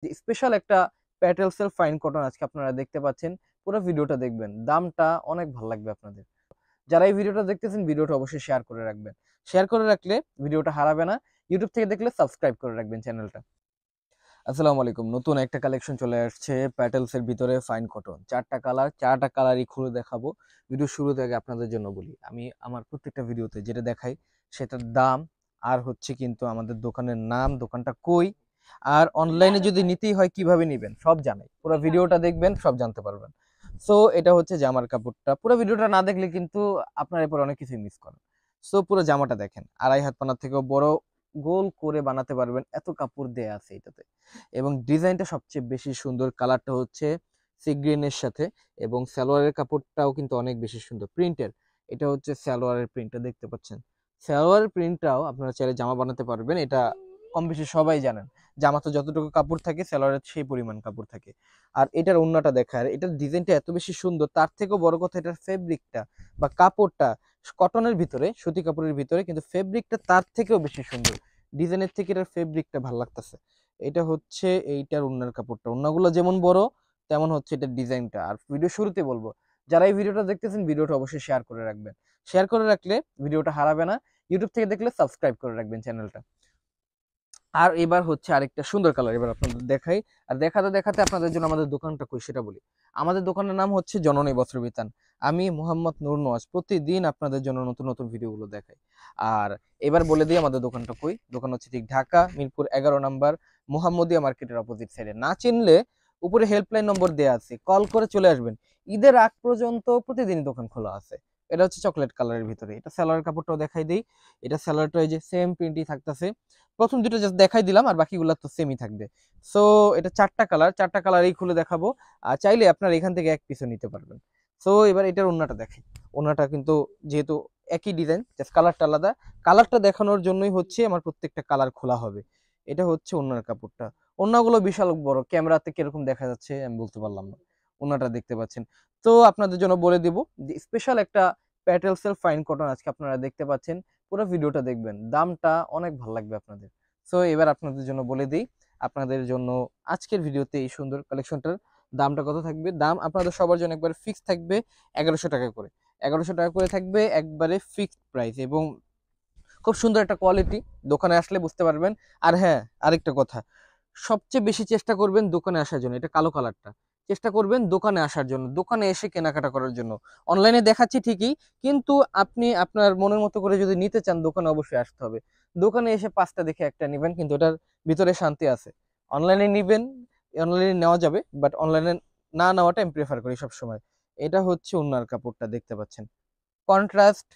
Special একটা প্যাটেলসের fine cotton আজকে আপনারা দেখতে পাচ্ছেন। পুরো ভিডিওটা দেখবেন, দামটা অনেক ভালো লাগবে আপনাদের। যারা এই ভিডিওটা দেখতেছেন ভিডিওটা অবশ্যই শেয়ার করে রাখবেন। শেয়ার করে রাখলে ভিডিওটা হারাবে না। ইউটিউব থেকে দেখলে সাবস্ক্রাইব করে রাখবেন চ্যানেলটা। আসসালামু আলাইকুম। নতুন একটা কালেকশন চলে আসছে প্যাটেলসের ভিতরে ফাইন কটন। 4টা কালার, 4টা কালারই খুলে দেখাবো। ভিডিও শুরু থেকে আপনাদের জন্য বলি, আমি আমার প্রত্যেকটা ভিডিওতে যেটা দেখাই সেটার দাম আর হচ্ছে কিন্তু আমাদের দোকানের নাম, দোকানটা কই, আর অনলাইনে যদি নিতেই হয় কিভাবে নিবেন সব জানাই। পুরো ভিডিওটা দেখবেন, সব জানতে পারবেন। সো এটা হচ্ছে জামার কাপড়টা। পুরো ভিডিওটা না দেখলে কিন্তু আপনার এরপর অনেক কিছুই মিস করেন। সো পুরো জামাটা দেখেন, 2.5 হাত পানার থেকেও বড় গোল করে বানাতে পারবেন, এত কাপড় দেয়া আছে এটাতে। এবং ডিজাইনটা সবচেয়ে বেশি সুন্দর, কালারটা হচ্ছে সি গ্রিনের সাথে, এবং সালোয়ারের কাপড়টাও কিন্তু অনেক বেশি সুন্দর প্রিন্টের। এটা হচ্ছে সালোয়ারের প্রিন্টটা দেখতে পাচ্ছেন। সালোয়ারের প্রিন্টটাও আপনারা চাইলে জামা বানাতে পারবেন। এটা কম বেশি সবাই জানেন, জামা তো যতটুকু কাপড় থাকে সালোয়ারের সেই পরিমাণ কাপড় থাকে। আর এটার ওন্নাটা দেখার, এটার ডিজাইনটা এত বেশি সুন্দর, তার থেকেও বড় কথা এটার ফেব্রিকটা বা কাপড়টা কটনের ভিতরে, সুতি কাপড়ের ভিতরে, কিন্তু ফেব্রিকটা তার থেকেও বেশি সুন্দর। ডিজাইনের থেকে এটার ফেব্রিকটা ভালো লাগতেছে। এটা হচ্ছে এইটার ওন্নার কাপড়টা, ওন্নাগুলো যেমন বড় তেমন হচ্ছে এটার ডিজাইনটা। আর ভিডিও শুরুতে বলবো, যারা এই ভিডিওটা দেখতেছেন ভিডিওটা অবশ্যই শেয়ার করে রাখবেন। শেয়ার করে রাখলে ভিডিওটা হারাবে না। ইউটিউব থেকে দেখলে সাবস্ক্রাইব করে রাখবেন চ্যানেলটা। আর এবার হচ্ছে আরেকটা সুন্দর কালার এবার আপনাদের দেখাই। আর দেখাতে দেখাতে আপনাদের জন্য আমাদের দোকানটা কই সেটা বলি। আমাদের দোকানের নাম হচ্ছে জননী বস্ত্রবিতান। আমি মোহাম্মদ নূর নওয়াজ প্রতিদিন আপনাদের জন্য নতুন নতুন ভিডিওগুলো দেখাই। আর এবার বলে দিই আমাদের দোকানটা কই। দোকান হচ্ছে ঠিক ঢাকা মিরপুর 11 নম্বর, মোহাম্মদিয়া মার্কেটের অপোজিট সাইডে। না চিনলে উপরে হেল্পলাইন নম্বর দেওয়া আছে, কল করে চলে আসবেন। ঈদের আগ পর্যন্ত প্রতিদিনই দোকান খোলা আছে। এটা হচ্ছে চকলেট কালারের ভিতরে। এটা সালোয়ার কাপড়টাও দেখাই দিই। এটা সালোয়ারটা এই যে সেম প্রিন্টই থাকতেছে। প্রথম দুটো জাস্ট দেখাই দিলাম, আর বাকিগুলো তো সেমই থাকবে। সো এটা 4টা কালার, 4টা কালারই খুলে দেখাবো। আর চাইলে আপনার এখান থেকে এক পিসও নিতে পারবেন। সো এবার এটার ওন্নাটা দেখেন। ওন্নাটা কিন্তু যেহেতু একই ডিজাইন, জাস্ট কালারটা আলাদা। কালারটা দেখানোর জন্যই হচ্ছে আমার প্রত্যেকটা কালার খোলা হবে। এটা হচ্ছে ওন্নার কাপড়টা। ওন্নাগুলো বিশাল বড়, ক্যামেরাতে কিরকম দেখা যাচ্ছে আমি বলতে পারলাম না। ওন্নাটা দেখতে পাচ্ছেন। তো আপনাদের জন্য বলে দিব যে স্পেশাল একটা প্যাটেলসের ফাইন কটন আজকে আপনারা দেখতে পাচ্ছেন। পুরো ভিডিওটা দেখবেন, দামটা অনেক ভালো লাগবে আপনাদের। সো এবার আপনাদের জন্য বলে দিই, আপনাদের জন্য আজকের ভিডিওতে এই সুন্দর কালেকশনটার দামটা কত থাকবে। দাম আপনাদের সবার জন্য একবারে ফিক্স থাকবে 1100 টাকা করে। 1100 টাকা করে থাকবে একবারে ফিক্সড প্রাইস, এবং খুব সুন্দর একটা কোয়ালিটি। দোকানে আসলে বুঝতে পারবেন। আর হ্যাঁ, আরেকটা কথা, সবচেয়ে বেশি চেষ্টা করবেন দোকানে আসার জন্য। এটা কালো কালারটা, চেষ্টা করবেন দোকানে আসার জন্য, দোকানে এসে কেনাকাটা করার জন্য। অনলাইনে দেখাচ্ছি ঠিকই, কিন্তু আপনি আপনার মনের মতো করে যদি নিতে চান দোকানে অবশ্যই আসতে হবে। দোকানে এসে 5টা দেখে একটা নেবেন, কিন্তু ওটার ভিতরে শান্তি আছে। অনলাইনে নিবেন, অনলাইনে নেওয়া যাবে, বাট অনলাইনে না নেওয়াটা আমি প্রেফার করি সবসময়। এটা হচ্ছে ওন্নার কাপড়টা দেখতে পাচ্ছেন, কন্ট্রাস্ট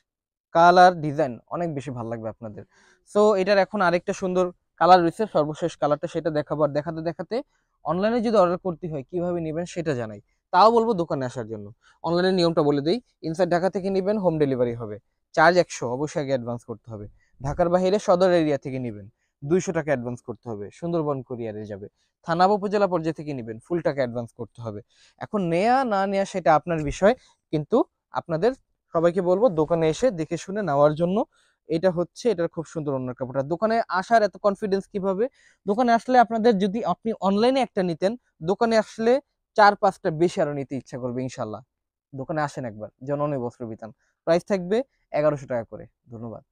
কালার ডিজাইন অনেক বেশি ভালো লাগবে আপনাদের। সো এটার এখন আরেকটা সুন্দর কালার রয়েছে, সর্বশেষ কালারটা, সেটা দেখাবো। আর দেখাতে দেখাতে অনলাইনে যদি অর্ডার করতে হয় কিভাবে নেবেন সেটা জানাই, তাও বলবো দোকানে আসার জন্য। অনলাইনের নিয়মটা বলে দিই, ইনসাইড ঢাকা থেকে নেবেন হোম ডেলিভারি হবে, চার্জ 100, অবশ্যই আগে অ্যাডভান্স করতে হবে। ঢাকার বাইরে সদর এরিয়া থেকে নেবেন 200 টাকা অ্যাডভান্স করতে হবে, সুন্দরবন কুরিয়ারে যাবে। থানা বা উপজেলা পর্যায়ে থেকে নেবেন ফুল টাকা অ্যাডভান্স করতে হবে। এখন নেয়া না নেয়া সেটা আপনার বিষয়, কিন্তু আপনাদের সবাইকে বলবো দোকানে এসে দেখে শুনে নেওয়ার জন্য। এটা হচ্ছে এটার খুব সুন্দর ওন্নার কাপড়টা। দোকানে আসার এত কনফিডেন্স কিভাবে? দোকানে আসলে আপনাদের, যদি আপনি অনলাইনে একটা নিতেন, দোকানে আসলে 4-5টা বেশি আরো নিতে ইচ্ছা করবে ইনশাল্লাহ। দোকানে আসেন একবার, জননী বস্ত্র বিতান। প্রাইস থাকবে 1100 টাকা করে। ধন্যবাদ।